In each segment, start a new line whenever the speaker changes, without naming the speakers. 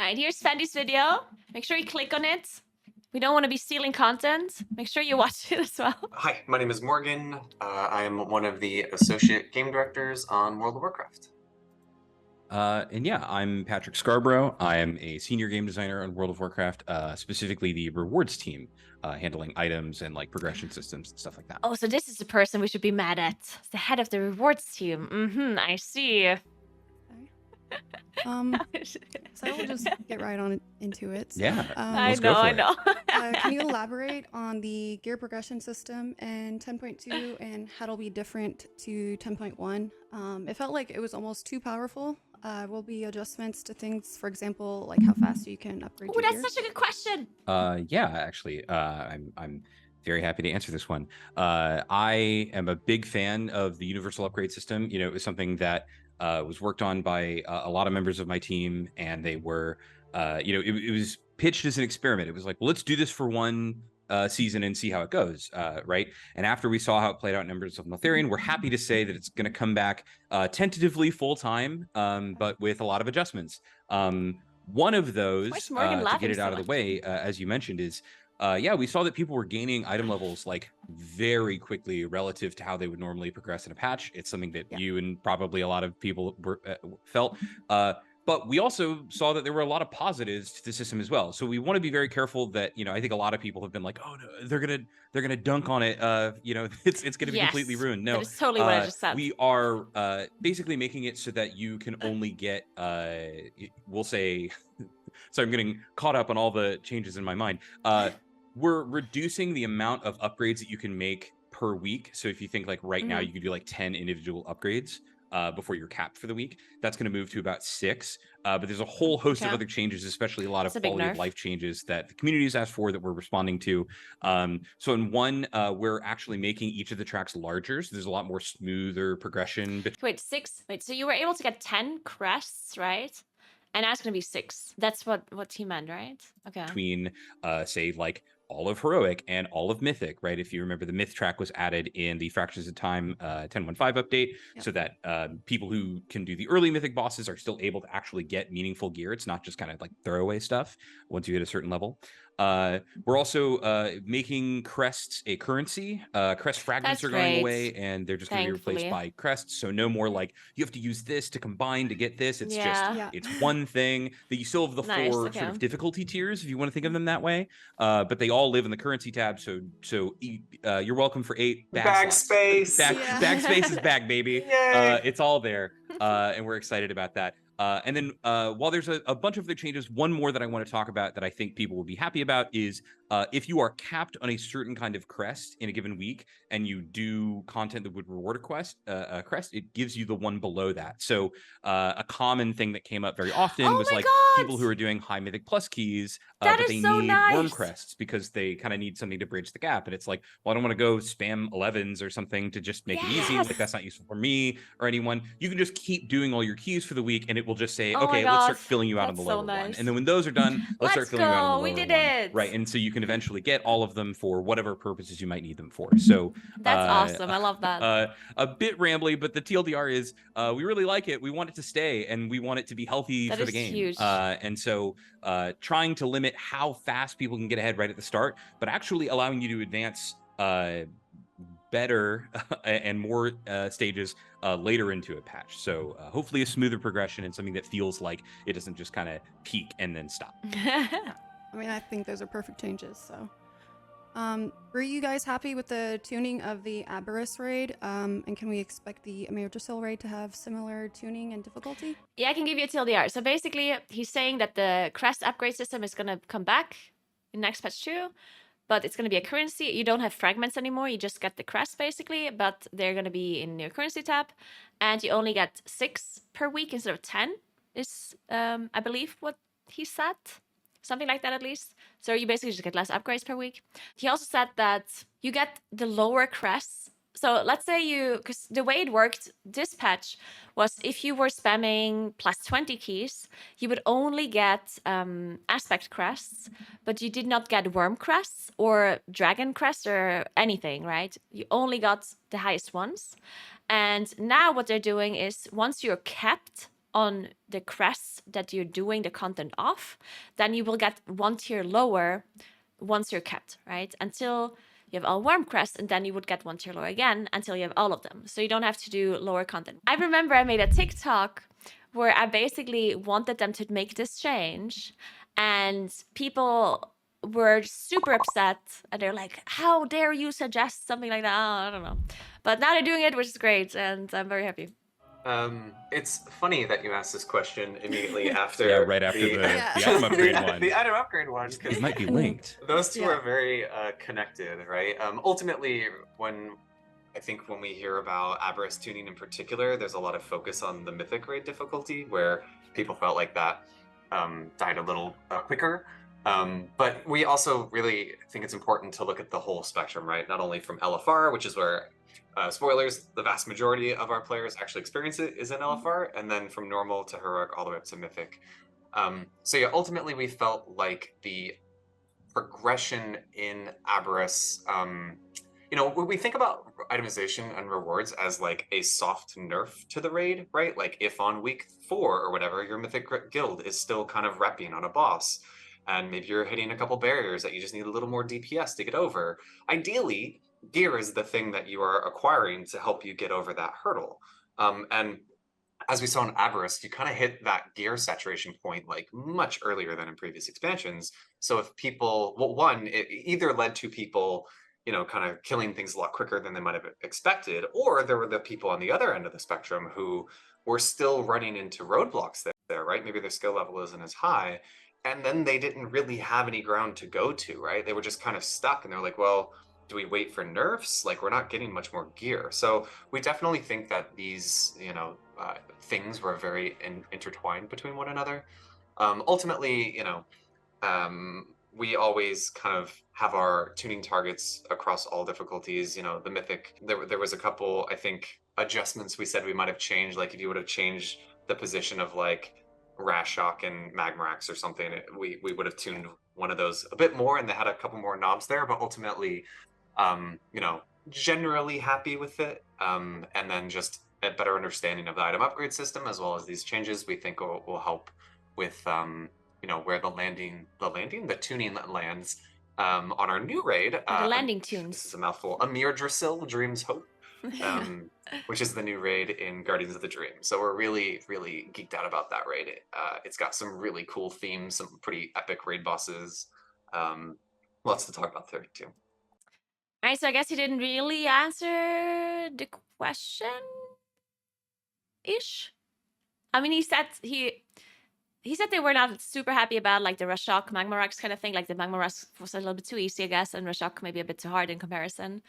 Alright, here's Fandy's video. Make sure you click on it. We don't want to be stealing content. Make sure you watch it as well.
Hi, my name is Morgan. I am one of the associate game directors on World of Warcraft.
And yeah, I'm Patrick Scarborough. I am a senior game designer on World of Warcraft, specifically the rewards team, handling items and like progression systems and stuff like that.
Oh, so this is the person we should be mad at. It's the head of the rewards team. I see.
So we'll just get right on into it.
Yeah,
I know.
Can you elaborate on the gear progression system in 10.2 and how it'll be different to 10.1? It felt like it was almost too powerful. Will be adjustments to things, for example, like how fast you can upgrade
Oh,
your
that's
gear?
such a good question.
Yeah, actually, I'm very happy to answer this one. I am a big fan of the universal upgrade system. You know, it was something that was worked on by a lot of members of my team, and they were, it was pitched as an experiment. It was like, well, let's do this for one season and see how it goes, right? And after we saw how it played out in Embers of Neltharion, we're happy to say that it's going to come back tentatively full-time, but with a lot of adjustments. One of those, to get it out of the way, as you mentioned, is yeah, we saw that people were gaining item levels like very quickly relative to how they would normally progress in a patch. It's something that you and probably a lot of people were, felt. But we also saw that there were a lot of positives to the system as well. So we want to be very careful that, you know, I think a lot of people have been like, oh no, they're gonna dunk on it. You know, it's gonna be completely ruined. No,
it's totally what I just said.
We are basically making it so that you can only get we'll say so I'm getting caught up on all the changes in my mind. We're reducing the amount of upgrades that you can make per week. So if you think like right now you can do like 10 individual upgrades before you're capped for the week, that's going to move to about 6. But there's a whole host of other changes, especially a lot of quality of life changes that the community has asked for that we're responding to. So in one, we're actually making each of the tracks larger. So there's a lot more smoother progression.
Wait, 6? Wait, so you were able to get 10 crests, right? And now it's going to be 6. That's what he meant, right? Okay.
Between, say, like all of Heroic and all of Mythic, right? If you remember, the Myth track was added in the Fractures of Time 10.15 update, so that people who can do the early Mythic bosses are still able to actually get meaningful gear. It's not just kind of like throwaway stuff once you hit a certain level. We're also making crests a currency. Crest fragments are going away, and they're just going to be replaced by crests. So no more like you have to use this to combine to get this. It's just it's one thing that you still have the 4 sort of difficulty tiers if you want to think of them that way. But they all live in the currency tab. So you're welcome for 8
backspace.
Backspace is back, baby. It's all there, and we're excited about that. And then while there's a bunch of other changes, one more that I want to talk about that I think people will be happy about is if you are capped on a certain kind of crest in a given week and you do content that would reward a crest, it gives you the one below that. So a common thing that came up very often was like people who are doing high mythic plus keys, but they need worm crests because they kind of need something to bridge the gap. And it's like, well, I don't want to go spam 11s or something to just make it easy. Like that's not useful for me or anyone. You can just keep doing all your keys for the week and it will just say, okay, let's start filling you out on the lower one. And then when those are done, let's start filling you out on the lower one.
We did it.
Right. And so you can eventually get all of them for whatever purposes you might need them for. So
that's awesome. I love that.
A bit rambly, but the TLDR is we really like it. We want it to stay and we want it to be healthy for the game.
Huge.
And so trying to limit how fast people can get ahead right at the start, but actually allowing you to advance better and more stages later into a patch. So hopefully a smoother progression and something that feels like it doesn't just kind of peak and then stop.
I mean, I think those are perfect changes. So, were you guys happy with the tuning of the Aberrus raid? And can we expect the Emergicil raid to have similar tuning and difficulty?
Yeah, I can give you a TLDR. So basically, he's saying that the crest upgrade system is going to come back in next patch 2. But it's going to be a currency. You don't have fragments anymore. You just get the crest, basically. But they're going to be in your currency tab. And you only get 6 per week instead of 10 is, I believe, what he said. Something like that, at least. So you basically just get less upgrades per week. He also said that you get the lower crests. So let's say because the way it worked this patch was if you were spamming plus 20 keys, you would only get aspect crests, but you did not get worm crests or dragon crests or anything, right? You only got the highest ones. And now what they're doing is once you're capped on the crest that you're doing the content off, then you will get 1 tier lower once you're kept, right? Until you have all warm crests, and then you would get 1 tier lower again until you have all of them. So you don't have to do lower content. I remember I made a TikTok where I basically wanted them to make this change, and people were super upset, and they're like, how dare you suggest something like that? Oh, I don't know. But now they're doing it, which is great, and I'm very happy.
It's funny that you asked this question immediately after.
Yeah, right after the item upgrade one.
The item upgrade one.
It might be linked.
Those two are very connected, right? Ultimately, when we hear about Aberrus tuning in particular, there's a lot of focus on the Mythic grade difficulty, where people felt like that died a little quicker. But we also really think it's important to look at the whole spectrum, right? Not only from LFR, which is where spoilers, the vast majority of our players actually experience it is in LFR, and then from normal to heroic all the way up to mythic. So yeah, ultimately we felt like the progression in Aberrus, when we think about itemization and rewards as like a soft nerf to the raid, right? Like if on week 4 or whatever, your mythic guild is still kind of repping on a boss, and maybe you're hitting a couple barriers that you just need a little more DPS to get over. Ideally, gear is the thing that you are acquiring to help you get over that hurdle. And as we saw in Aberrus, you kind of hit that gear saturation point like much earlier than in previous expansions. So if people, well, one, it either led to people, kind of killing things a lot quicker than they might have expected, or there were the people on the other end of the spectrum who were still running into roadblocks there, right? Maybe their skill level isn't as high, and then they didn't really have any ground to go to, right? They were just kind of stuck, and they're like, well, do we wait for nerfs? Like, we're not getting much more gear. So we definitely think that these, things were very intertwined between one another. Ultimately, we always kind of have our tuning targets across all difficulties. The mythic, there was a couple, I think, adjustments we said we might have changed. Like if you would have changed the position of like Rashok and Magmarax or something, we would have tuned one of those a bit more, and they had a couple more knobs there, but ultimately, generally happy with it. And then just a better understanding of the item upgrade system, as well as these changes, we think will help with, where the tuning lands on our new raid.
The landing tunes.
This is a mouthful. Amir Drasil, Dreams Hope. Which is the new raid in Guardians of the Dream. So we're really, really geeked out about that raid. It's got some really cool themes, some pretty epic raid bosses. Lots to talk about there too.
All right, so I guess he didn't really answer the question ish. I mean, he said they were not super happy about like the Rashok Magmarax kind of thing. Like the Magmarax was a little bit too easy, I guess, and Rashok maybe a bit too hard in comparison.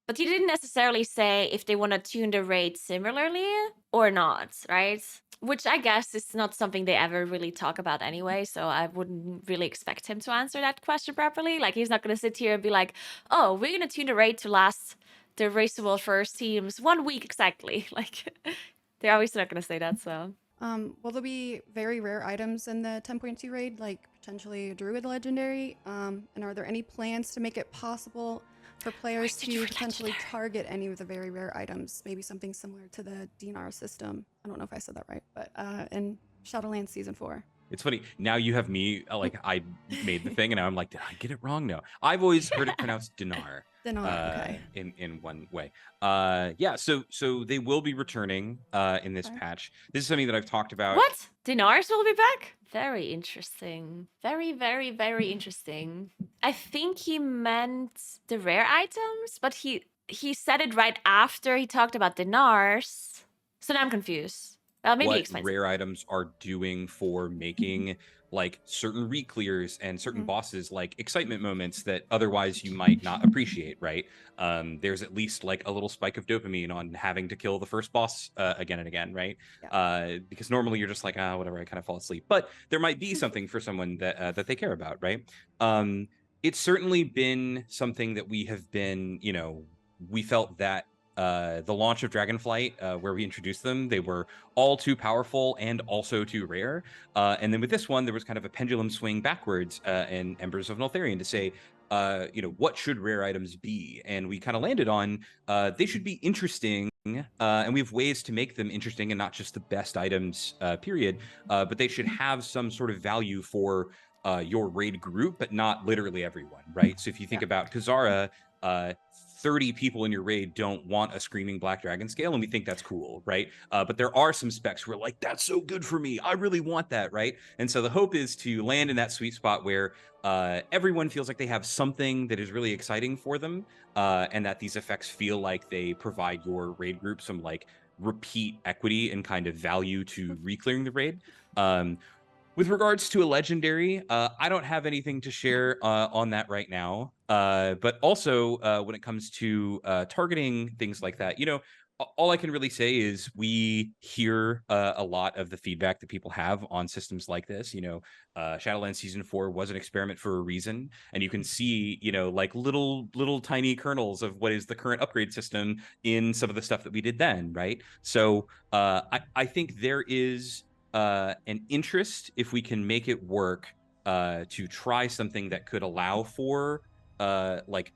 But he didn't necessarily say if they want to tune the raid similarly or not, right? Which I guess is not something they ever really talk about anyway, so I wouldn't really expect him to answer that question properly. Like, he's not going to sit here and be like, oh, we're going to tune the raid to last the Race to World first teams 1 week exactly. Like, they're obviously not going to say that, so...
Will there be very rare items in the 10.2 raid, like potentially a Druid Legendary? And are there any plans to make it possible for players to potentially target any of the very rare items? Maybe something similar to the Dinar system. I don't know if I said that right, but in Shadowlands Season 4.
It's funny. Now you have me, I made the thing, and now I'm like, did I get it wrong? No. I've always heard it pronounced Dinar.
Okay.
In one way. Yeah, so they will be returning in this patch. This is something that I've talked about.
What? Dinars will be back? Very interesting. Very, very, very interesting. I think he meant the rare items, but he said it right after he talked about dinars. So now I'm confused. Maybe
what
explain
rare items are doing for making like certain re-clears and certain bosses like excitement moments that otherwise you might not appreciate, right? There's at least like a little spike of dopamine on having to kill the first boss again and again, right? Yeah. Because normally you're just like, whatever, I kind of fall asleep. But there might be something for someone that they care about, right? It's certainly been something that we have been, we felt that the launch of Dragonflight, where we introduced them, they were all too powerful and also too rare. And then with this one, there was kind of a pendulum swing backwards in Embers of Neltharion to say, what should rare items be? And we kind of landed on they should be interesting and we have ways to make them interesting and not just the best items, period. But they should have some sort of value for your raid group, but not literally everyone, right? So if you think about Kazara, 30 people in your raid don't want a screaming black dragon scale, and we think that's cool, right? But there are some specs where like, that's so good for me, I really want that, right? And so the hope is to land in that sweet spot where everyone feels like they have something that is really exciting for them, and that these effects feel like they provide your raid group some like repeat equity and kind of value to re-clearing the raid. With regards to a legendary, I don't have anything to share on that right now. But also, when it comes to targeting things like that, you know, all I can really say is we hear a lot of the feedback that people have on systems like this. You know, Shadowlands Season 4 was an experiment for a reason, and you can see, you know, like little tiny kernels of what is the current upgrade system in some of the stuff that we did then, right? So I think there is an interest, if we can make it work, to try something that could allow for like,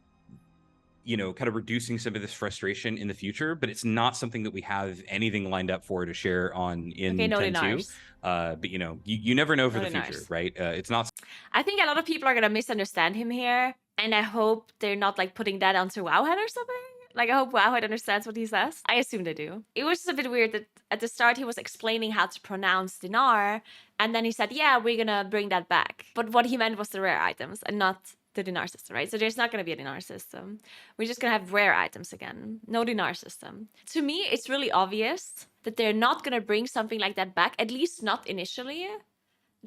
you know, kind of reducing some of this frustration in the future, but it's not something that we have anything lined up for to share on in
Okay, no
10.2.
dinars.
But you know, you never know for
No
the future,
dinars.
right? It's not.
I think a lot of people are gonna misunderstand him here, and I hope they're not like putting that onto Wowhead or something. Like, I hope Wowhead understands what he says. I assume they do. It was just a bit weird that at the start he was explaining how to pronounce dinar, and then he said, yeah, we're gonna bring that back. But what he meant was the rare items and not the dinar system, right? So there's not gonna be a dinar system. We're just gonna have rare items again. No dinar system. To me, it's really obvious that they're not gonna bring something like that back, at least not initially,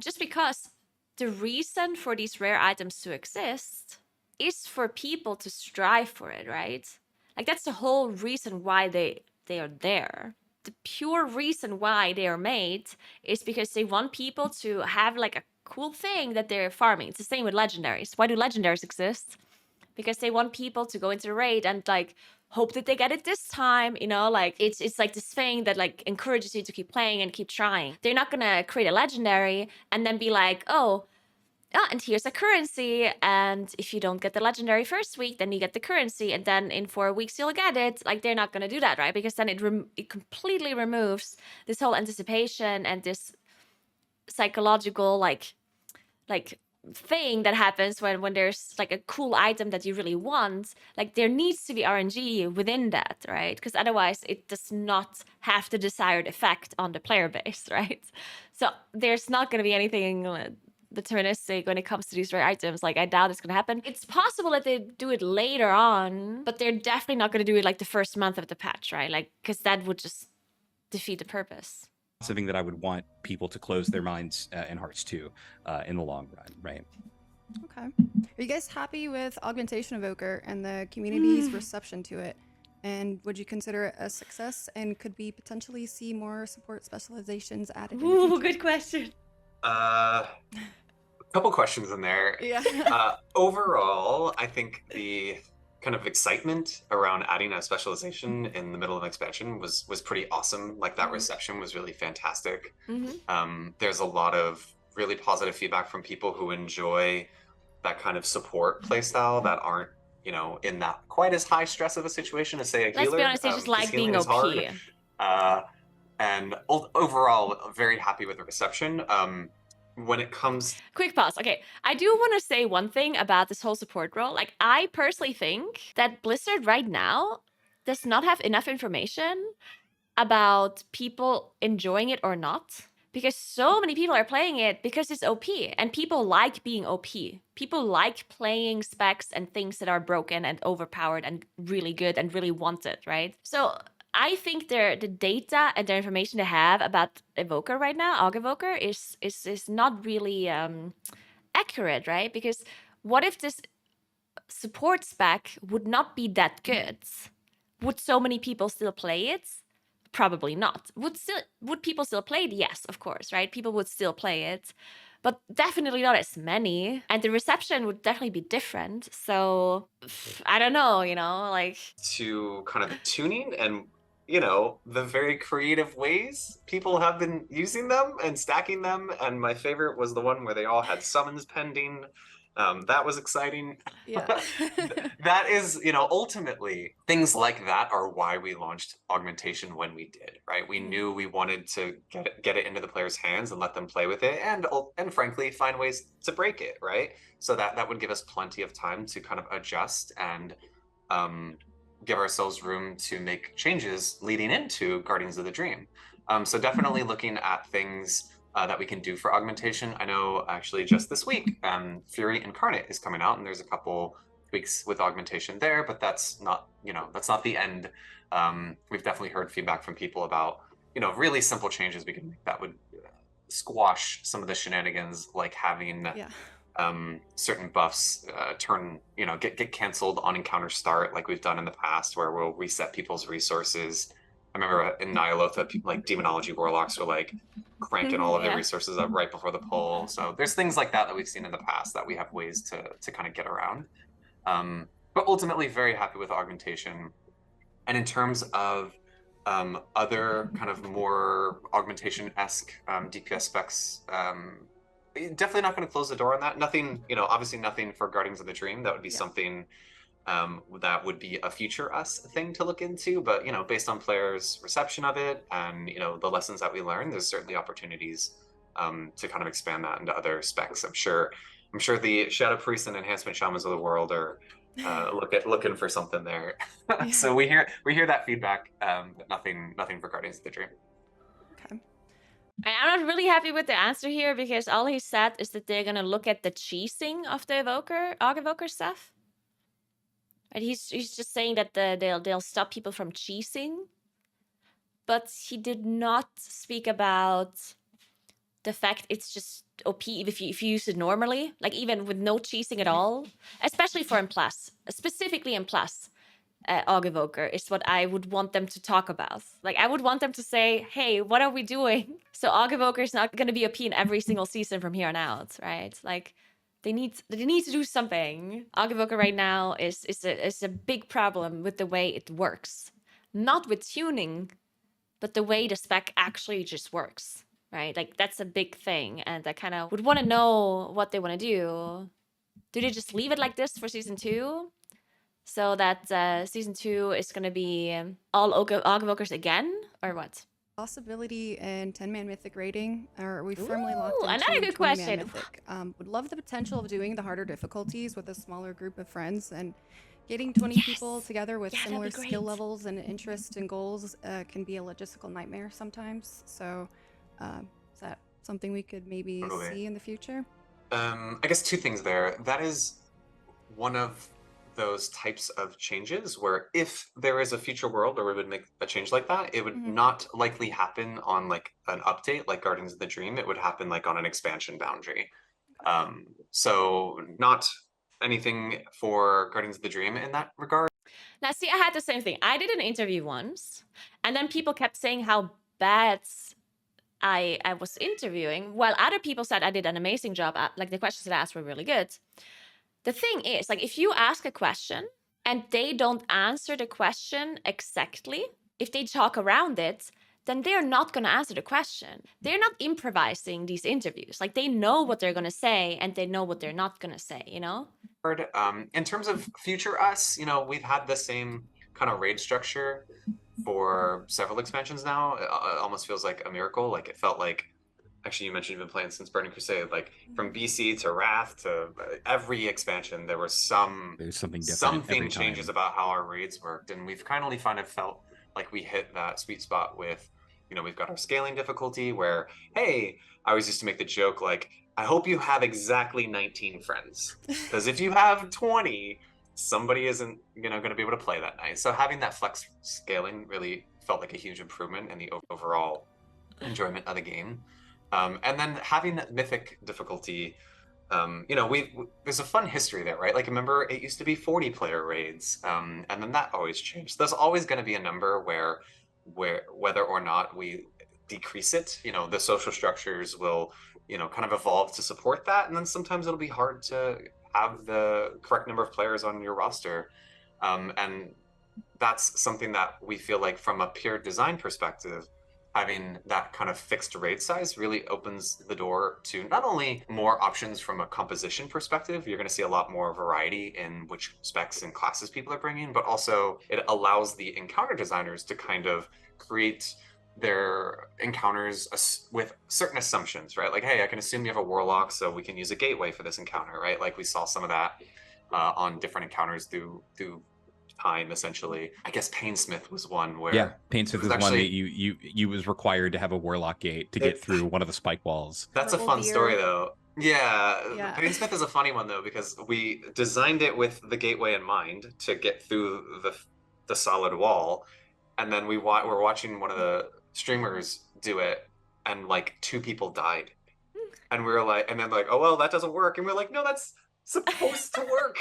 just because the reason for these rare items to exist is for people to strive for it, right? Like, that's the whole reason why they are there. The pure reason why they are made is because they want people to have like a cool thing that they're farming. It's the same with legendaries. Why do legendaries exist? Because they want people to go into the raid and like hope that they get it this time, you know, like it's like this thing that like encourages you to keep playing and keep trying. They're not gonna create a legendary and then be like, oh, and here's a currency, and if you don't get the legendary first week, then you get the currency, and then in 4 weeks you'll get it. Like, they're not gonna do that, right? Because then it completely removes this whole anticipation and this psychological like thing that happens when there's like a cool item that you really want. Like, there needs to be RNG within that, right? Because otherwise it does not have the desired effect on the player base, right? So there's not going to be anything deterministic when it comes to these rare items. Like, I doubt it's going to happen. It's possible that they do it later on, but they're definitely not going to do it like the first month of the patch, right? Like, because that would just defeat the purpose.
Something that I would want people to close their minds and hearts to in the long run, right?
Okay. Are you guys happy with Augmentation Evoker and the community's reception to it? And would you consider it a success? And could we potentially see more support specializations added?
Ooh, good question.
A couple questions in there.
Yeah.
Overall, I think the kind of excitement around adding a specialization in the middle of an expansion was pretty awesome. Like, that reception was really fantastic. There's a lot of really positive feedback from people who enjoy that kind of support playstyle that aren't, you know, in that quite as high stress of a situation as, say, a healer.
Let's be honest, they just like being OP.
And overall, very happy with the reception. When it comes...
Quick pause. Okay, I do want to say one thing about this whole support role. Like, I personally think that Blizzard right now does not have enough information about people enjoying it or not. Because so many people are playing it because it's OP. And people like being OP. People like playing specs and things that are broken and overpowered and really good and really wanted, right? So I think the data and the information they have about Evoker right now, Aug Evoker, is not really accurate, right? Because what if this support spec would not be that good? Would so many people still play it? Probably not. Would people still play it? Yes, of course, right? People would still play it, but definitely not as many. And the reception would definitely be different. So I don't know, you know, like...
To kind of the tuning and, you know, the very creative ways people have been using them and stacking them. And my favorite was the one where they all had summons pending. That was exciting.
Yeah.
That is, you know, ultimately things like that are why we launched Augmentation when we did, right? We knew we wanted to get it into the players' hands and let them play with it, and frankly find ways to break it, right? So that would give us plenty of time to kind of adjust and give ourselves room to make changes leading into Guardians of the Dream. So definitely looking at things that we can do for Augmentation. I know actually just this week, Fury Incarnate is coming out, and there's a couple tweaks with Augmentation there, but that's not, you know, that's not the end. We've definitely heard feedback from people about, you know, really simple changes we can make that would squash some of the shenanigans, like having certain buffs turn, you know, get canceled on encounter start, like we've done in the past, where we'll reset people's resources. I remember in Nyalotha, people like Demonology Warlocks were like cranking all of their resources up right before the pull. So there's things like that we've seen in the past that we have ways to kind of get around. But ultimately, very happy with Augmentation. And in terms of other kind of more Augmentation-esque DPS specs, definitely not going to close the door on that. Nothing, you know, obviously nothing for Guardians of the Dream. That would be something that would be a future us thing to look into. But, you know, based on players' reception of it and, you know, the lessons that we learned, there's certainly opportunities to kind of expand that into other specs. I'm sure the Shadow Priests and Enhancement Shamans of the world are looking for something there. So we hear that feedback, but nothing for Guardians of the Dream.
Okay.
And I'm not really happy with the answer here, because all he said is that they're gonna look at the cheesing of the evoker stuff. And he's just saying that they'll stop people from cheesing. But he did not speak about the fact it's just OP if you use it normally, like even with no cheesing at all, especially for M+, specifically M+. Aug Evoker is what I would want them to talk about. Like, I would want them to say, hey, what are we doing? So Aug Evoker is not going to be OP in every single season from here on out, right? Like, they need to do something. Aug Evoker right now is a big problem with the way it works. Not with tuning, but the way the spec actually just works, right? Like, that's a big thing, and I kind of would want to know what they want to do. Do they just leave it like this for Season 2? So that Season 2 is going to be all Aug Evokers again, or what?
Possibility and 10-man mythic rating, or are we firmly locked into
another good
20-man
question.
mythic? Would love the potential of doing the harder difficulties with a smaller group of friends, and getting 20 people together with similar skill levels and interest and goals can be a logistical nightmare sometimes. So is that something we could maybe see in the future?
I guess two things there. That is one of those types of changes where if there is a future world where we would make a change like that, it would not likely happen on like an update like Guardians of the Dream. It would happen like on an expansion boundary. So not anything for Guardians of the Dream in that regard.
Now, see, I had the same thing. I did an interview once, and then people kept saying how bad I was interviewing, while other people said I did an amazing job. Like, the questions that I asked were really good. The thing is, like, if you ask a question and they don't answer the question exactly, if they talk around it, then they're not going to answer the question. They're not improvising these interviews. Like, they know what they're going to say and they know what they're not going to say, you know?
In terms of future us, you know, we've had the same kind of raid structure for several expansions now. It almost feels like a miracle. Like, it felt like, actually, you mentioned you've been playing since Burning Crusade. Like, from BC to Wrath to every expansion, there was something changes about how our raids worked, and we've finally felt like we hit that sweet spot with, you know, we've got our scaling difficulty where, hey, I always used to make the joke like, I hope you have exactly 19 friends, because if you have 20, somebody isn't, you know, going to be able to play that night. So having that flex scaling really felt like a huge improvement in the overall enjoyment of the game. And then having that mythic difficulty, you know, there's a fun history there, right? Like, remember, it used to be 40-player raids, and then that always changed. There's always going to be a number where whether or not we decrease it, you know, the social structures will, you know, kind of evolve to support that, and then sometimes it'll be hard to have the correct number of players on your roster, and that's something that we feel like from a pure design perspective, having that kind of fixed raid size really opens the door to not only more options from a composition perspective, you're going to see a lot more variety in which specs and classes people are bringing, but also it allows the encounter designers to kind of create their encounters with certain assumptions, right? Like, hey, I can assume you have a warlock, so we can use a gateway for this encounter, right? Like we saw some of that on different encounters through time, essentially. I guess Painsmith was one where
Painsmith is one that you was required to have a warlock gate to get through one of the spike walls.
That's a fun story though. Yeah. Painsmith is a funny one though, because we designed it with the gateway in mind to get through the solid wall, and then we're watching one of the streamers do it, and like 2 people died, and we were like, and then like, oh well, that doesn't work, and we're like, no, that's supposed to work.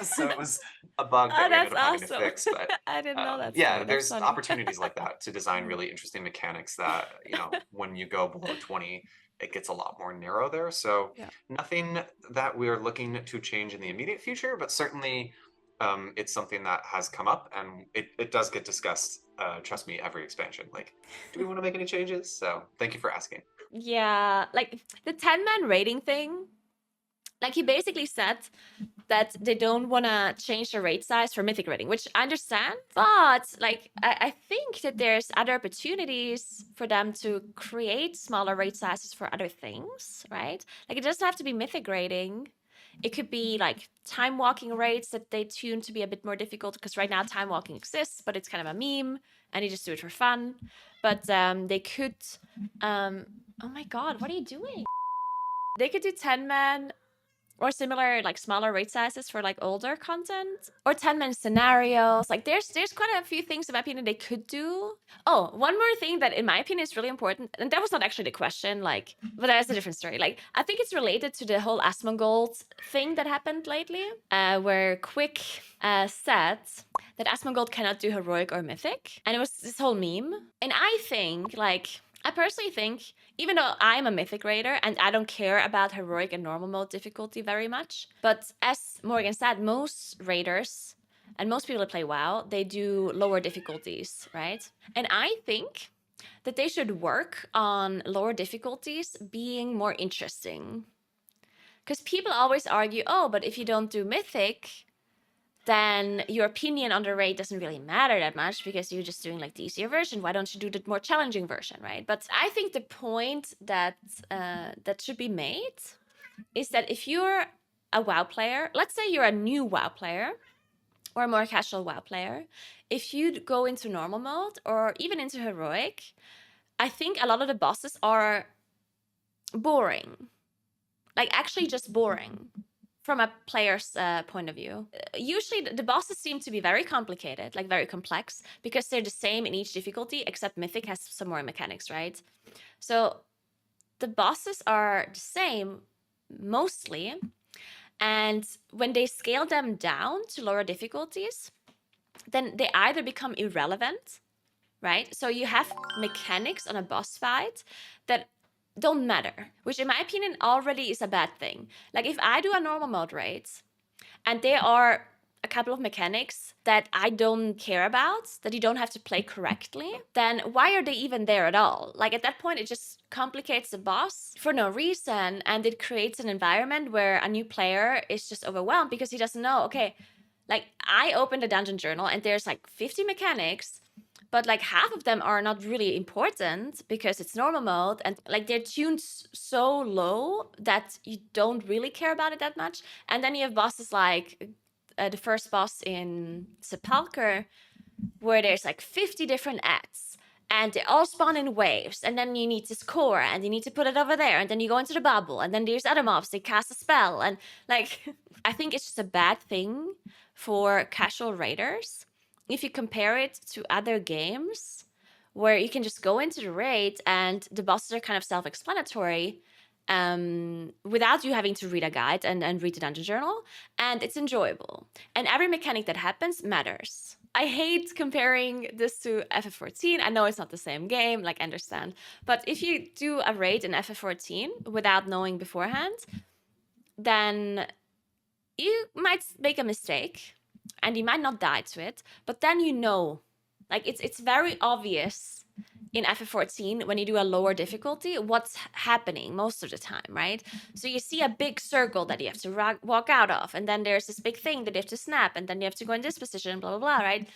So it was a bug that we ended up having to fix. But
I didn't know that.
Yeah, there's opportunities like that to design really interesting mechanics that, you know, when you go below 20, it gets a lot more narrow there. So nothing that we're looking to change in the immediate future, but certainly it's something that has come up, and it does get discussed, trust me, every expansion. Like, do we want to make any changes? So thank you for asking.
Yeah, like the 10-man rating thing, like he basically said that they don't want to change the raid size for mythic rating, which I understand, but like I think that there's other opportunities for them to create smaller raid sizes for other things, right? Like it doesn't have to be mythic rating. It could be like time walking raids that they tune to be a bit more difficult, because right now time walking exists, but it's kind of a meme and you just do it for fun. But they could, oh my God, what are you doing? They could do 10-man or similar, like smaller raid sizes for like older content, or 10-man scenarios. Like there's quite a few things in my opinion they could do. Oh, one more thing that in my opinion is really important, and that was not actually the question, like, but that's a different story. Like I think it's related to the whole Asmongold thing that happened lately, where Quick said that Asmongold cannot do heroic or mythic, and it was this whole meme. And I think, like, I personally think, even though I'm a mythic raider and I don't care about heroic and normal mode difficulty very much, but as Morgan said, most raiders and most people that play WoW, they do lower difficulties, right? And I think that they should work on lower difficulties being more interesting. Because people always argue, oh, but if you don't do mythic, then your opinion on the raid doesn't really matter that much because you're just doing like the easier version. Why don't you do the more challenging version, right? But I think the point that that should be made is that if you're a WoW player, let's say you're a new WoW player or a more casual WoW player, if you go into normal mode or even into heroic, I think a lot of the bosses are boring. Like actually just boring. From a player's point of view. Usually the bosses seem to be very complicated, like very complex, because they're the same in each difficulty, except Mythic has some more mechanics, right? So the bosses are the same, mostly, and when they scale them down to lower difficulties, then they either become irrelevant, right? So you have mechanics on a boss fight that don't matter, which in my opinion already is a bad thing. Like if I do a normal mode raid and there are a couple of mechanics that I don't care about, that you don't have to play correctly, then why are they even there at all? Like at that point, it just complicates the boss for no reason, and it creates an environment where a new player is just overwhelmed because he doesn't know, okay, like I opened a dungeon journal and there's like 50 mechanics, but like half of them are not really important because it's normal mode and like they're tuned so low that you don't really care about it that much. And then you have bosses like the first boss in Sepulcher, where there's like 50 different ads and they all spawn in waves, and then you need to score and you need to put it over there, and then you go into the bubble, and then there's other mobs, they cast a spell, and like I think it's just a bad thing for casual raiders. If you compare it to other games where you can just go into the raid and the bosses are kind of self-explanatory without you having to read a guide and read the dungeon journal, and it's enjoyable. And every mechanic that happens matters. I hate comparing this to FF14. I know it's not the same game, like I understand. But if you do a raid in FF14 without knowing beforehand, then you might make a mistake. And you might not die to it, but then you know, like it's very obvious in FF14, when you do a lower difficulty, what's happening most of the time, right? So you see a big circle that you have to walk out of, and then there's this big thing that you have to snap, and then you have to go in this position, blah, blah, blah, right?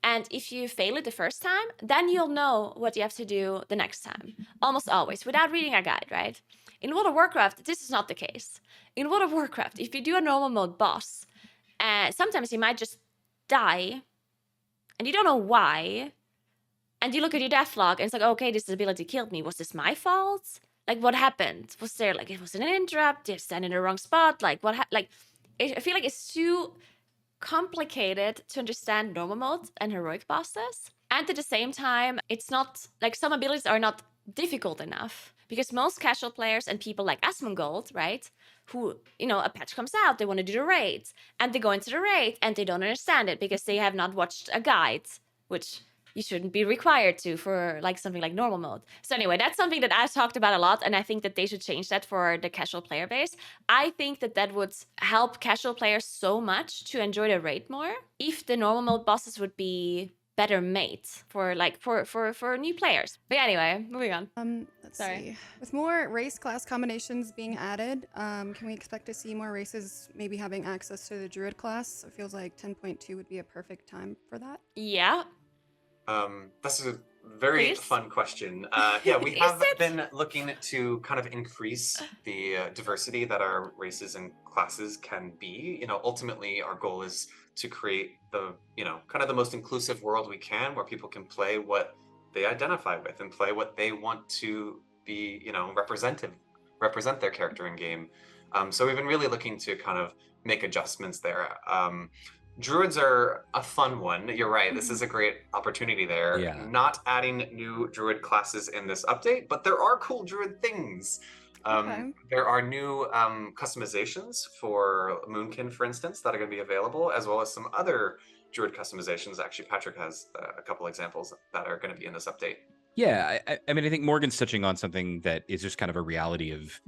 And if you fail it the first time, then you'll know what you have to do the next time. Almost always, without reading a guide, right? In World of Warcraft, this is not the case. In World of Warcraft, if you do a normal mode boss, sometimes you might just die, and you don't know why, and you look at your death log, and it's like, okay, this ability killed me. Was this my fault? Like, what happened? Was there, like, was it an interrupt? Did I stand in the wrong spot? Like, what I feel like it's too complicated to understand normal mode and heroic bosses. And at the same time, it's not, like, some abilities are not difficult enough. Because most casual players and people like Asmongold, right, who, you know, a patch comes out, they want to do the raid, and they go into the raid, and they don't understand it because they have not watched a guide, which you shouldn't be required to for like something like normal mode. So anyway, that's something that I've talked about a lot, and I think that they should change that for the casual player base. I think that that would help casual players so much to enjoy the raid more if the normal mode bosses would be better made for like for new players. But yeah, anyway, moving on.
Let's
Sorry.
see. With more race class combinations being added, can we expect to see more races maybe having access to the Druid class? It feels like 10.2 would be a perfect time for that.
Yeah.
That's a very
Please?
fun question. Yeah, we
Is
have
it?
been looking to kind of increase the diversity that our races and classes can be. You know, ultimately, our goal is to create the, you know, kind of the most inclusive world we can, where people can play what they identify with and play what they want to be, you know, represent their character in game. So we've been really looking to kind of make adjustments there. Druids are a fun one. You're right. This is a great opportunity there.
Yeah.
Not adding new Druid classes in this update, but there are cool Druid things.
Okay.
There are new customizations for Moonkin, for instance, that are going to be available, as well as some other Druid customizations. Actually, Patrick has a couple examples that are going to be in this update.
Yeah, I mean, I think Morgan's touching on something that is just kind of a reality of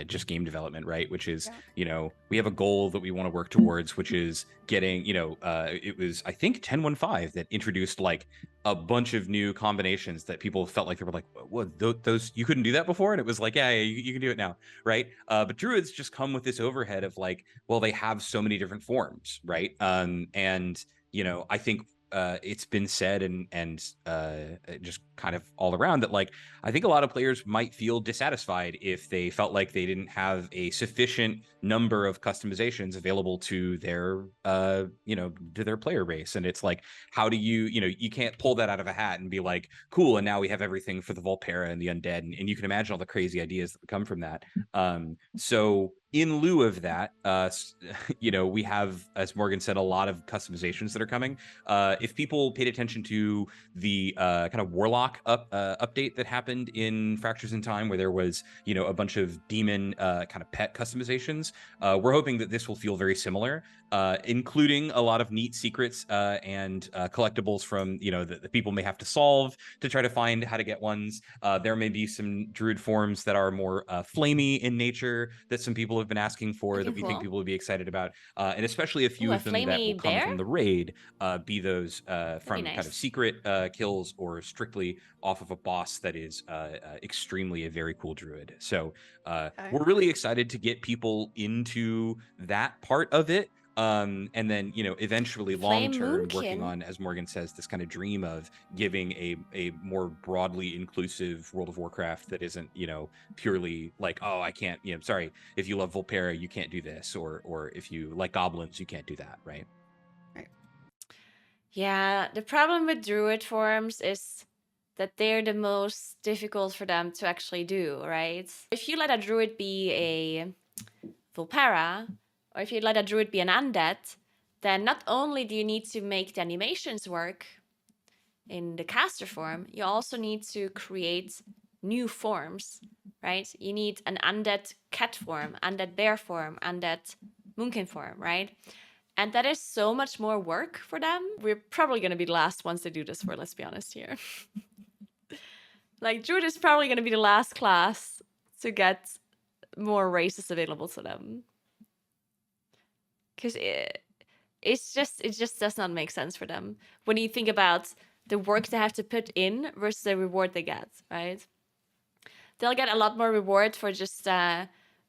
just game development, right? Which is,
Yeah.
you know, we have a goal that we want to work towards, which is getting, you know, it was, I think, 10.1.5 that introduced like a bunch of new combinations that people felt like they were like, what, those, you couldn't do that before? And it was like, yeah, you can do it now, right? But Druids just come with this overhead of like, well, they have so many different forms, right? And, you know, I think it's been said and just kind of all around that, like, I think a lot of players might feel dissatisfied if they felt like they didn't have a sufficient number of customizations available to their you know, to their player base. And it's like, how do you, you know, you can't pull that out of a hat and be like, cool, and now we have everything for the Volpera and the undead, and you can imagine all the crazy ideas that would come from that. So in lieu of that, you know, we have, as Morgan said, a lot of customizations that are coming. If people paid attention to the kind of Warlock update that happened in Fractures in Time, where there was, you know, a bunch of demon kind of pet customizations, we're hoping that this will feel very similar, including a lot of neat secrets and collectibles from, you know, that the people may have to solve to try to find how to get ones. There may be some Druid forms that are more flamey in nature that some people have been asking for,
Looking
that we think
cool.
people would be excited about, and especially a few
Ooh, a
of them that will
flamey
come
bear?
from the raid, be those from
nice.
kind of secret kills or strictly off of a boss that is extremely a very cool Druid. So we're really excited to get people into that part of it. And then, you know, eventually long term working
Moonkin.
on, as Morgan says, this kind of dream of giving a more broadly inclusive World of Warcraft that isn't, you know, purely like, oh, I can't, you know, sorry, if you love Volpera, you can't do this, or if you like goblins, you can't do that, right?
Yeah, the problem with Druid forms is that they're the most difficult for them to actually do, right? If you let a Druid be a Volpera, or if you let a Druid be an undead, then not only do you need to make the animations work in the caster form, you also need to create new forms, right? You need an undead cat form, undead bear form, undead moonkin form, right? And that is so much more work for them. We're probably going to be the last ones to do this for, let's be honest here. Like, Druid is probably going to be the last class to get more races available to them. Because it just does not make sense for them. When you think about, the work they have to put in versus the reward they get, right? They'll get a lot more reward for just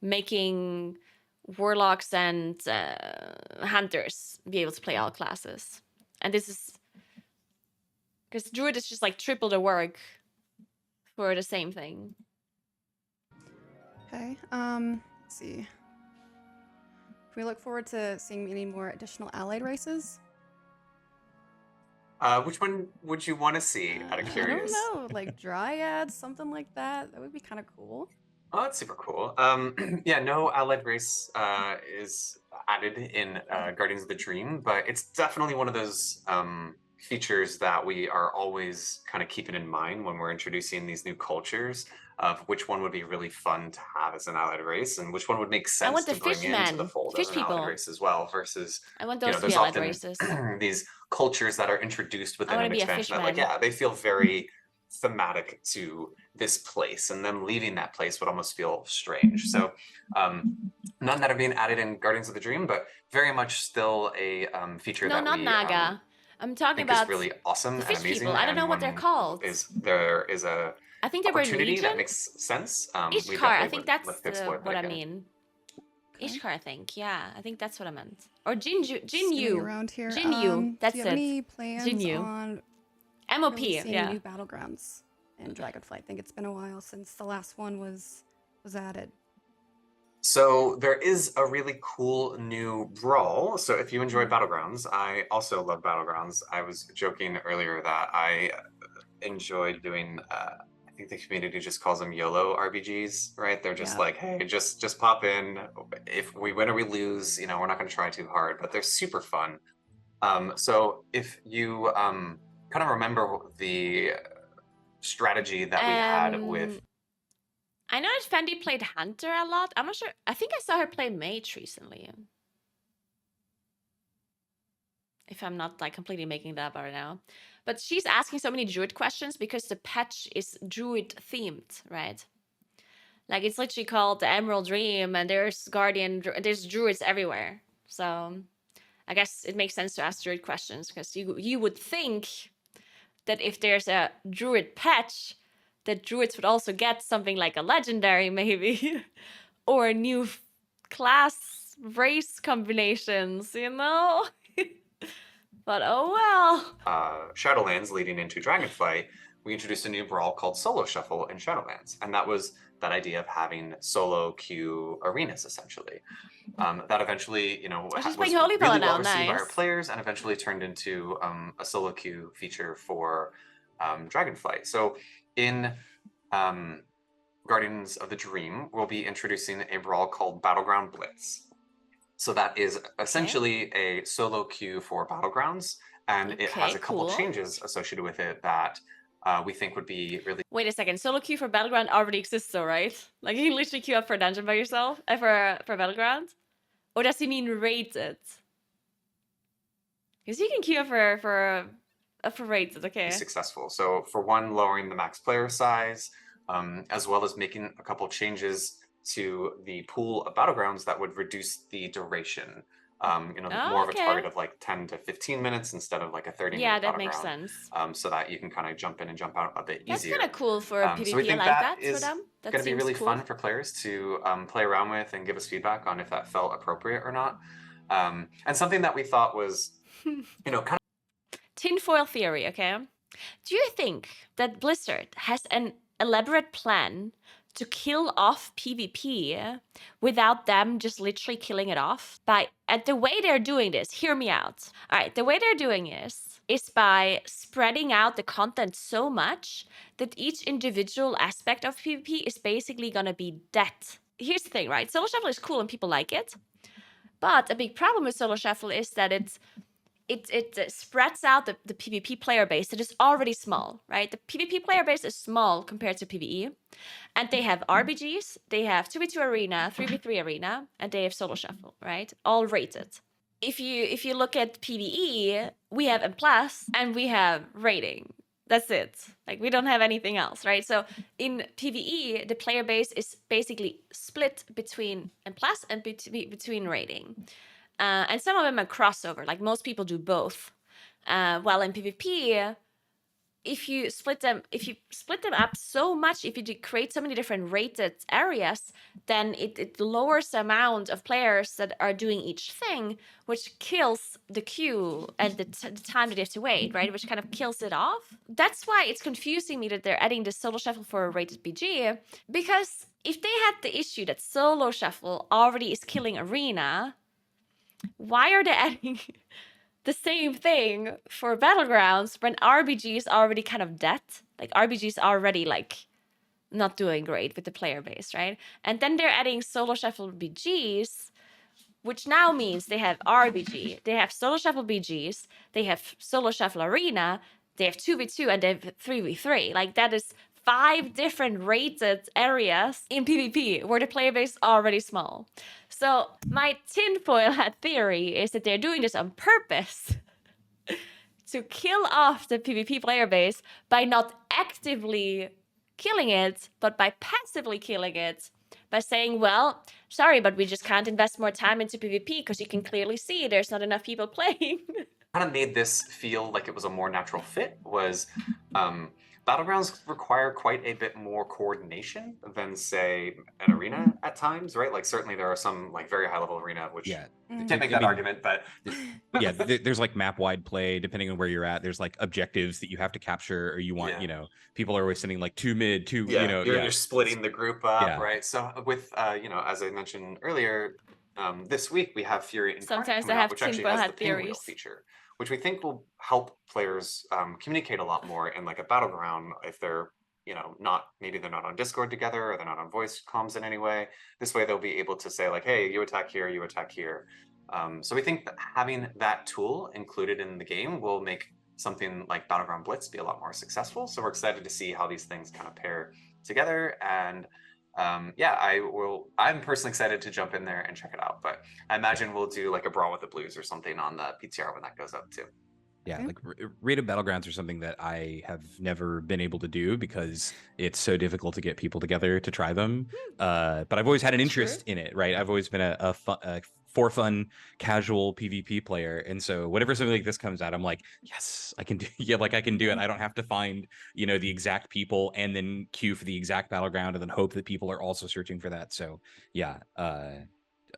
making warlocks and hunters be able to play all classes. And this is because Druid is just like triple the work for the same thing.
Okay. Let's see. Can we look forward to seeing any more additional allied races?
Which one would you want to see, out of curious?
I don't know, like dryads, something like that. That would be kind of cool.
Oh, that's super cool. Yeah, no allied race is added in Guardians of the Dream, but it's definitely one of those features that we are always kind of keeping in mind when we're introducing these new cultures of which one would be really fun to have as an allied race and which one would make sense to bring into the fold as an allied race as well versus,
I want those to be allied races.
These cultures that are introduced within an expansion that, like,
fishman.
yeah, they feel very thematic to this place, and them leaving that place would almost feel strange. So none that are being added in Guardians of the Dream, but very much still a feature that
not
we
Naga. I'm talking about
is really awesome
the
and
fish
amazing.
people. I don't know what they're called.
There is a
I think they were
opportunity
Legion.
that makes sense.
Ishkar, I think that's what I mean. Okay. Ishkar, I think. Yeah, I think that's what I meant. Or Jinyu.
Around here.
Jinyu, that's
do you
it.
have any plans
Jinyu.
on
MOP,
releasing
yeah.
new battlegrounds in Dragonflight? I think it's been a while since the last one was added.
So there is a really cool new brawl. So if you enjoy Battlegrounds, I also love Battlegrounds. I was joking earlier that I enjoyed doing, I think the community just calls them YOLO RPGs, right? They're just like, hey, just pop in. If we win or we lose, we're not going to try too hard, but they're super fun. So if you kind of remember the strategy that we had with...
I know that Fandy played Hunter a lot. I'm not sure. I think I saw her play Mage recently. If I'm not like completely making that up right now. But she's asking so many Druid questions because the patch is Druid themed, right? Like it's literally called the Emerald Dream and there's there's Druids everywhere. So I guess it makes sense to ask Druid questions because you would think that if there's a Druid patch, that Druids would also get something like a legendary maybe or a new class race combinations, But oh well.
Shadowlands leading into Dragonflight, we introduced a new brawl called Solo Shuffle in Shadowlands, and that was that idea of having solo queue arenas essentially. That eventually, was really well received by our players, and eventually turned into a solo queue feature for Dragonflight. So in Guardians of the Dream, we'll be introducing a brawl called Battleground Blitz. So that is essentially a solo queue for Battlegrounds, and it has a couple changes associated with it that we think would be really...
Wait a second, solo queue for Battleground already exists though, right? Like you can literally queue up for a dungeon by yourself, for Battleground? Or does he mean rated? Because you can queue up for rated, okay.
Successful. So for one, lowering the max player size, as well as making a couple changes to the pool of Battlegrounds that would reduce the duration. More of a target of like 10 to 15 minutes instead of like a 30-minute
Yeah, that makes sense.
So that you can kind of jump in and jump out a bit easier.
That's kind of cool for PvP.
So we think
that
is
for them. That
going to be really
cool.
fun for players to play around with and give us feedback on if that felt appropriate or not. And something that we thought was, kind of...
Tinfoil theory, okay? Do you think that Blizzard has an elaborate plan to kill off PvP without them just literally killing it off? And the way they're doing this, hear me out. All right, the way they're doing is by spreading out the content so much that each individual aspect of PvP is basically gonna be dead. Here's the thing, right? Solo Shuffle is cool and people like it. But a big problem with Solo Shuffle is that it spreads out the PvP player base that is already small, right? The PvP player base is small compared to PvE. And they have RBGs, they have 2v2 arena, 3v3 arena, and they have Solo Shuffle, right? All rated. If you look at PvE, we have M+, and we have rating. That's it. Like, we don't have anything else, right? So in PvE, the player base is basically split between M+ and between rating. And some of them are crossover, like most people do both. While in PvP, if you split them up so much, if you create so many different rated areas, then it lowers the amount of players that are doing each thing, which kills the queue and the time that you have to wait, right? Which kind of kills it off. That's why it's confusing me that they're adding the solo shuffle for a rated BG, because if they had the issue that solo shuffle already is killing arena, why are they adding the same thing for Battlegrounds when RBG is already kind of dead? Like, RBG is already, like, not doing great with the player base, right? And then they're adding solo shuffle BGs, which now means they have RBG, they have solo shuffle BGs, they have solo shuffle arena, they have 2v2, and they have 3v3. Like, that is 5 different rated areas in PvP where the player base is already small. So my tinfoil hat theory is that they're doing this on purpose to kill off the PvP player base by not actively killing it, but by passively killing it, by saying, well, sorry, but we just can't invest more time into PvP because you can clearly see there's not enough people playing.
Kind of made this feel like it was a more natural fit was Battlegrounds require quite a bit more coordination than, say, an arena at times, right? Like, certainly there are some, like, very high-level arena, which can't make that argument, but...
yeah, there's, like, map-wide play, depending on where you're at. There's, like, objectives that you have to capture, or you want, you know, people are always sending, like, 2 mid, 2, you know...
You're splitting the group up, right? So with, you know, as I mentioned earlier, this week we have Fury Incarnate
Sometimes
coming
I
out,
have
which actually
tinfoil
has the
hat
pinwheel
theories.
feature, which we think will help players communicate a lot more in, like, a battleground if they're, you know, maybe they're not on Discord together, or they're not on voice comms in any way. This way they'll be able to say, like, hey, you attack here, you attack here. So we think that having that tool included in the game will make something like Battleground Blitz be a lot more successful. So we're excited to see how these things kind of pair together. And yeah, I'm personally excited to jump in there and check it out, but I imagine we'll do, like, a Brawl with the Blues or something on the PTR when that goes up too.
Yeah, like rated battlegrounds are something that I have never been able to do because it's so difficult to get people together to try them. But I've always had an interest in it, right? I've always been a for fun, casual PvP player, and so whenever something like this comes out, I'm like, yes, I can do. Yeah, like I can do it. I don't have to find, you know, the exact people and then queue for the exact battleground and then hope that people are also searching for that. So yeah.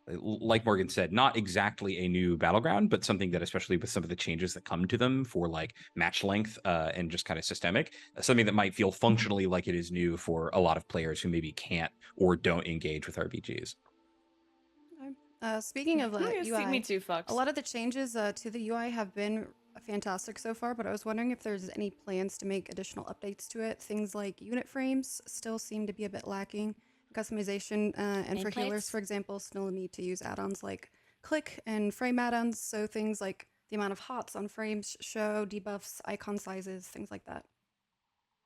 Like Morgan said, not exactly a new battleground, but something that, especially with some of the changes that come to them for, like, match length and just kind of systemic, something that might feel functionally like it is new for a lot of players who maybe can't or don't engage with RPGs.
Speaking of UI,
me too, Fox.
A lot of the changes to the UI have been fantastic so far, but I was wondering if there's any plans to make additional updates to it. Things like unit frames still seem to be a bit lacking. Customization and for healers, for example, still need to use add-ons like click and frame add-ons. So things like the amount of hots on frames show, debuffs, icon sizes, things like that.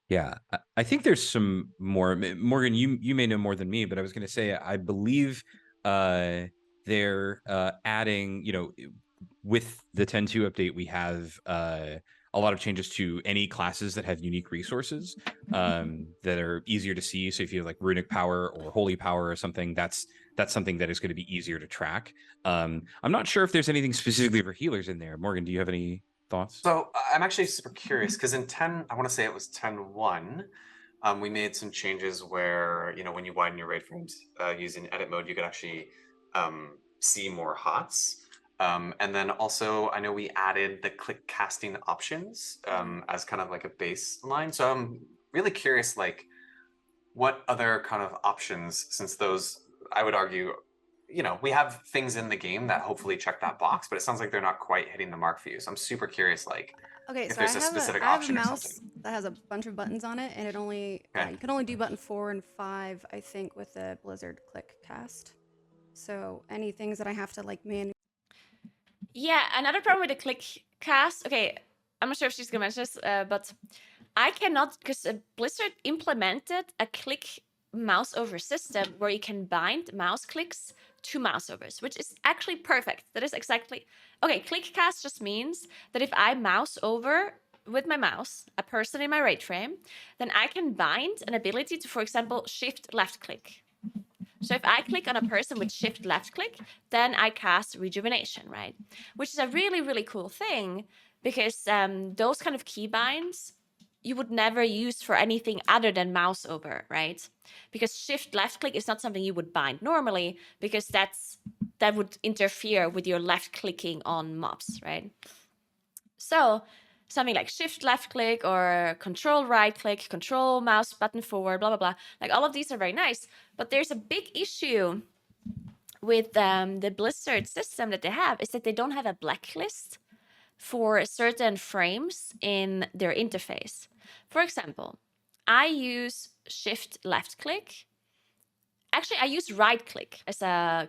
Yeah, I think there's some more. Morgan, you may know more than me, but I was going to say, I believe they're adding, you know, with the 10.2 update, we have a lot of changes to any classes that have unique resources that are easier to see. So if you have, like, runic power or holy power or something, that's something that is going to be easier to track. I'm not sure if there's anything specifically for healers in there. Morgan, do you have any thoughts?
So I'm actually super curious because in 10, I want to say it was 10.1, we made some changes where, you know, when you widen your raid frames using edit mode, you could actually see more hots. And then also, I know we added the click casting options as kind of like a baseline. So I'm really curious, like, what other kind of options, since those, I would argue, you know, we have things in the game that hopefully check that box, but it sounds like they're not quite hitting the mark for you. So I'm super curious, like,
okay,
if
so
there's
I
a specific
have a
option or
mouse
something.
that has a bunch of buttons on it, and it only you can only do button 4 and 5, I think, with the Blizzard click cast. So any things that I have to, like, manually.
Yeah, another problem with the click cast. Okay, I'm not sure if she's gonna mention this, but I cannot, because Blizzard implemented a click mouse over system where you can bind mouse clicks to mouse overs, which is actually perfect. That is exactly okay. Click cast just means that if I mouse over with my mouse a person in my raid frame, then I can bind an ability to, for example, shift left click. So if I click on a person with shift left click, then I cast rejuvenation, right? Which is a really, really cool thing because those kind of keybinds you would never use for anything other than mouse over, right? Because shift left click is not something you would bind normally, because that would interfere with your left clicking on mobs, right? So something like shift left click or control right click, control mouse button forward, blah, blah, blah. Like all of these are very nice, but there's a big issue with the Blizzard system that they have is that they don't have a blacklist for certain frames in their interface. For example, I use shift left click. Actually, I use right click as a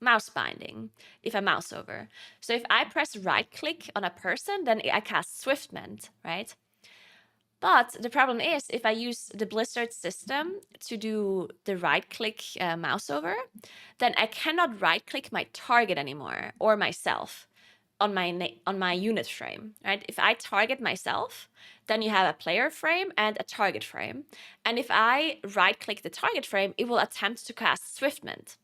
mouse binding if I mouse over. So if I press right click on a person, then I cast Swift Mend, right? But the problem is if I use the Blizzard system to do the right click mouse over, then I cannot right click my target anymore or myself on my unit frame, right? If I target myself, then you have a player frame and a target frame. And if I right click the target frame, it will attempt to cast Swift Mend.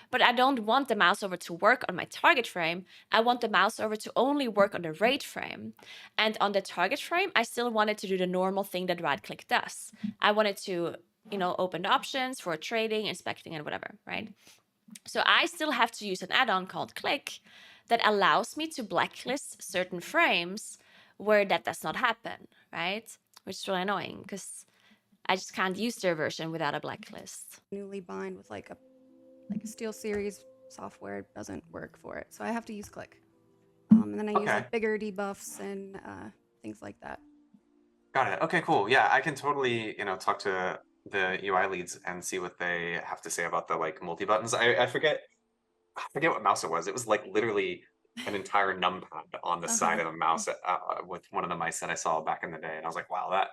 But I don't want the mouse over to work on my target frame. I want the mouse over to only work on the raid frame. And on the target frame, I still wanted to do the normal thing that right click does. I wanted to, open the options for trading, inspecting, and whatever, right? So I still have to use an add-on called Click that allows me to blacklist certain frames where that does not happen, right? Which is really annoying because I just can't use their version without a blacklist.
Newly bind with like a Steel Series software doesn't work for it, so I have to use Click. And then I use like bigger debuffs and things like that.
Got it. Okay, cool. Yeah, I can totally, talk to the UI leads and see what they have to say about the like multi buttons. I forget what mouse it was. It was like literally an entire numpad on the side of a mouse with one of the mice that I saw back in the day, and I was like, wow, that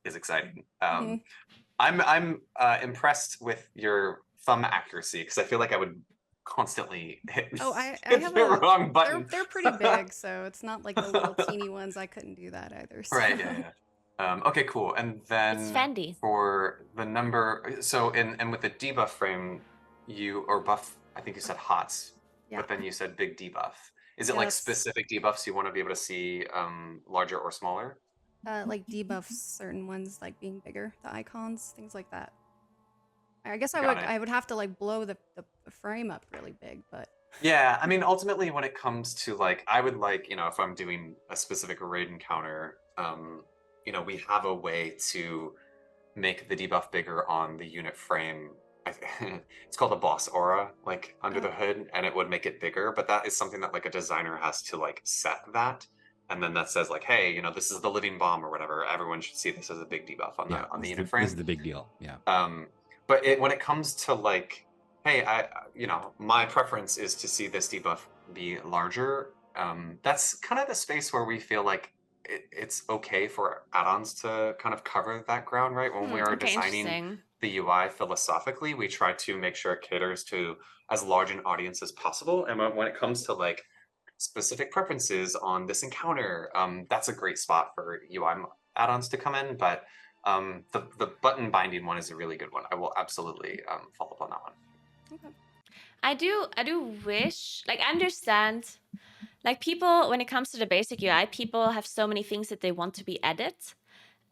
is exciting. I'm impressed with your thumb accuracy because I feel like I would constantly hit,
I
hit
have
the wrong button.
They're pretty big, so it's not like the little teeny ones. I couldn't do that either. So.
Right. Yeah. Okay. Cool. And then
It's Fandy.
for the number, so and with the debuff frame, or buff. I think you said HOTS, but then you said big debuff. Is it like specific debuffs you want to be able to see larger or smaller?
Like debuffs, certain ones like being bigger, the icons, things like that. I guess I would have to like blow the frame up really big, but
yeah, I mean ultimately when it comes to like I would like, if I'm doing a specific raid encounter, we have a way to make the debuff bigger on the unit frame. It's called a boss aura, like under the hood, and it would make it bigger, but that is something that like a designer has to like set that. And then that says like, hey, this is the living bomb or whatever. Everyone should see this as a big debuff on the unit frame.
This is the big deal. Yeah.
But when it comes to like, hey, my preference is to see this debuff be larger. That's kind of the space where we feel like it's okay for add-ons to kind of cover that ground, right? When we are designing the UI philosophically, we try to make sure it caters to as large an audience as possible. And when it comes to like specific preferences on this encounter, that's a great spot for UI add-ons to come in. But the button binding one is a really good one. I will absolutely follow up on that one.
Okay.
I do wish, like, I understand, like, people, when it comes to the basic UI, people have so many things that they want to be added,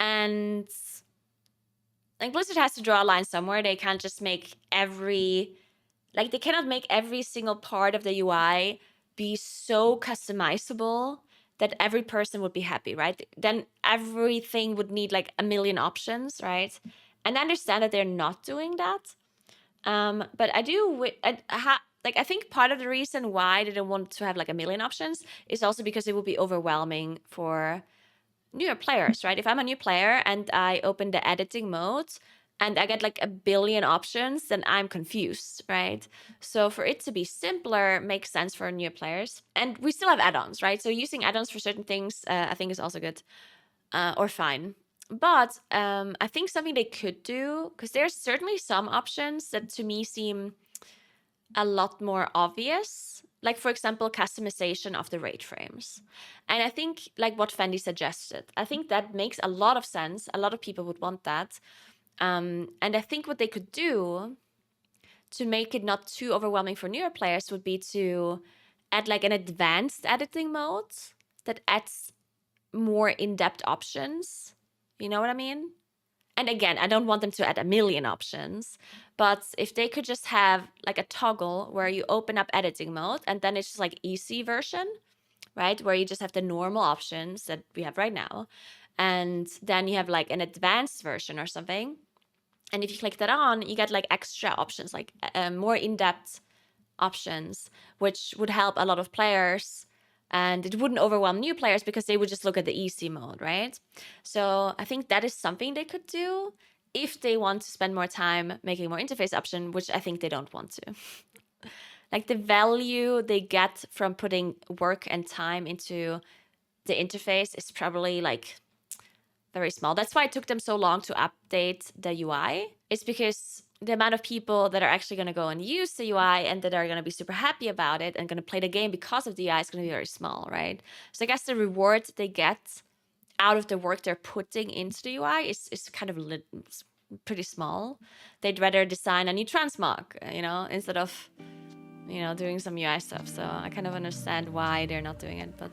and like Blizzard has to draw a line somewhere. They can't just make they cannot make every single part of the UI be so customizable that every person would be happy, right? Then everything would need like a million options, right? And I understand that they're not doing that. But I think part of the reason why they don't want to have like a million options is also because it would be overwhelming for newer players, right? If I'm a new player and I open the editing mode and I get like a billion options, then I'm confused, right? So for it to be simpler makes sense for new players. And we still have add-ons, right? So using add-ons for certain things, I think is also good or fine. But I think something they could do, because there's certainly some options that to me seem a lot more obvious. Like, for example, customization of the raid frames. And I think, like what Fandy suggested, I think that makes a lot of sense. A lot of people would want that. And I think what they could do to make it not too overwhelming for newer players would be to add like an advanced editing mode that adds more in-depth options You know what I mean? And again, I don't want them to add a million options, but if they could just have like a toggle where you open up editing mode and then it's just like easy version, right? Where you just have the normal options that we have right now. And then you have like an advanced version or something. And if you click that on, you get like extra options, like more in-depth options, which would help a lot of players. And it wouldn't overwhelm new players because they would just look at the easy mode, right? So I think that is something they could do if they want to spend more time making more interface option, which I think they don't want to. Like the value they get from putting work and time into the interface is probably like very small. That's why it took them so long to update the UI. It's because the amount of people that are actually going to go and use the UI and that are going to be super happy about it and going to play the game because of the UI is going to be very small, right? So I guess the reward they get out of the work they're putting into the UI is kind of pretty small. They'd rather design a new transmog, you know, instead of, you know, doing some UI stuff. So I kind of understand why they're not doing it, but